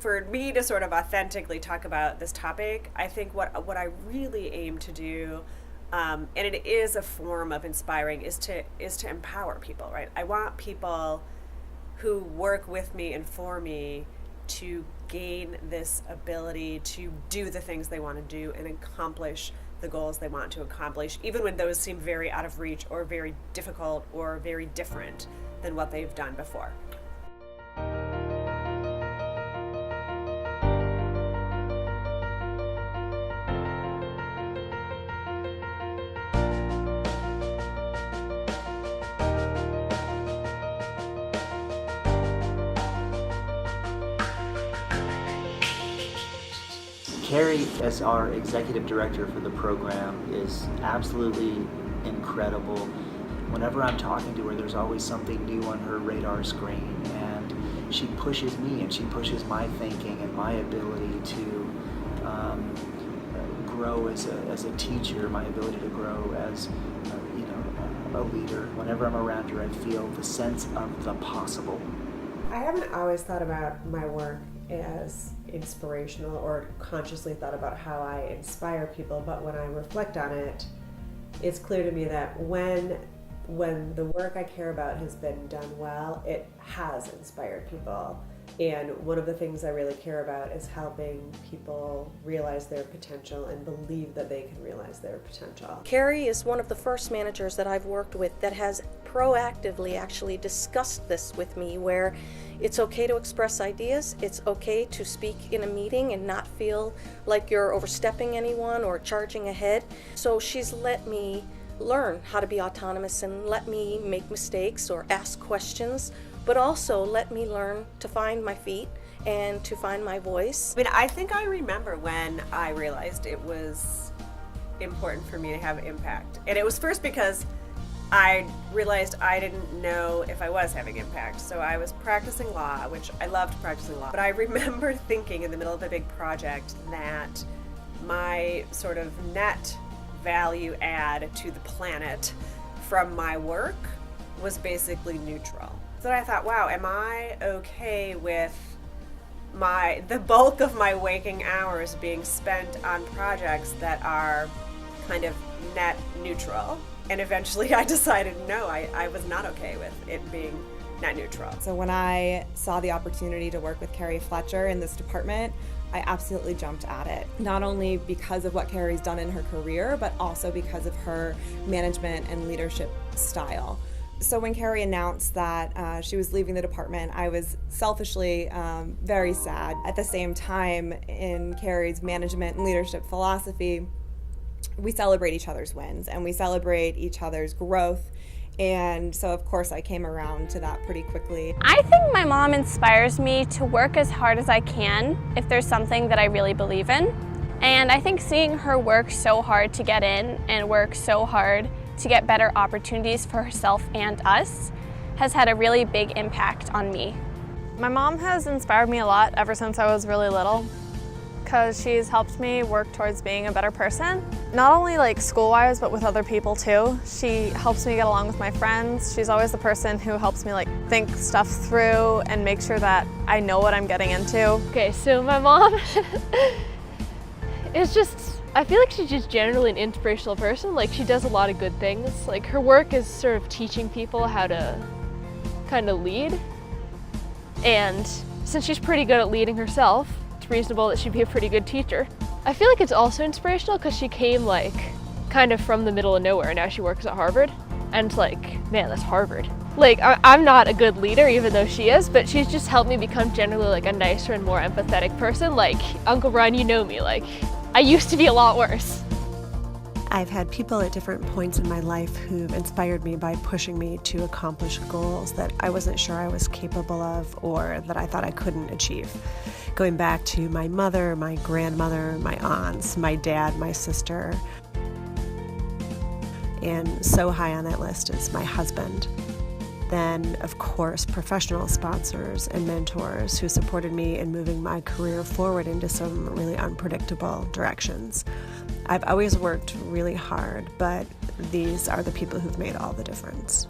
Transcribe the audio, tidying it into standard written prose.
for me to sort of authentically talk about this topic, I think what I really aim to do, and it is a form of inspiring, is to empower people, right? I want people who work with me and for me to gain this ability to do the things they want to do and accomplish the goals they want to accomplish, even when those seem very out of reach or very difficult or very different than what they've done before. Carrie, as our executive director for the program, is absolutely incredible. Whenever I'm talking to her, there's always something new on her radar screen, and she pushes me and she pushes my thinking and my ability to grow as a teacher, my ability to grow as a leader. Whenever I'm around her, I feel the sense of the possible. I haven't always thought about my work as inspirational or consciously thought about how I inspire people, but when I reflect on it, it's clear to me that when the work I care about has been done well, it has inspired people. And one of the things I really care about is helping people realize their potential and believe that they can realize their potential. Carrie is one of the first managers that I've worked with that has proactively actually discussed this with me, where it's okay to express ideas, it's okay to speak in a meeting and not feel like you're overstepping anyone or charging ahead. So she's let me learn how to be autonomous and let me make mistakes or ask questions, but also let me learn to find my feet and to find my voice. I think I remember when I realized it was important for me to have impact. And it was first because I realized I didn't know if I was having impact. So I was practicing law, which I loved practicing law. But I remember thinking in the middle of a big project that my sort of net value add to the planet from my work was basically neutral. So I thought, wow, am I okay with the bulk of my waking hours being spent on projects that are kind of net neutral? And eventually I decided, no, I was not okay with it being net neutral. So when I saw the opportunity to work with Carrie Fletcher in this department, I absolutely jumped at it. Not only because of what Carrie's done in her career, but also because of her management and leadership style. So when Carrie announced that she was leaving the department, I was selfishly very sad. At the same time, in Carrie's management and leadership philosophy, we celebrate each other's wins and we celebrate each other's growth. And so of course I came around to that pretty quickly. I think my mom inspires me to work as hard as I can if there's something that I really believe in. And I think seeing her work so hard to get in and work so hard to get better opportunities for herself and us has had a really big impact on me. My mom has inspired me a lot ever since I was really little, because she's helped me work towards being a better person. Not only like school-wise, but with other people too. She helps me get along with my friends. She's always the person who helps me like think stuff through and make sure that I know what I'm getting into. Okay, so my mom is I feel like she's just generally an inspirational person. Like, she does a lot of good things. Like, her work is sort of teaching people how to kind of lead. And since she's pretty good at leading herself, it's reasonable that she'd be a pretty good teacher. I feel like it's also inspirational because she came like kind of from the middle of nowhere and now she works at Harvard. And like, man, that's Harvard. Like, I'm not a good leader even though she is, but she's just helped me become generally like a nicer and more empathetic person. Like, Uncle Brian, you know me, like, I used to be a lot worse. I've had people at different points in my life who've inspired me by pushing me to accomplish goals that I wasn't sure I was capable of or that I thought I couldn't achieve. Going back to my mother, my grandmother, my aunts, my dad, my sister. And so high on that list is my husband. Then, of course, professional sponsors and mentors who supported me in moving my career forward into some really unpredictable directions. I've always worked really hard, but these are the people who've made all the difference.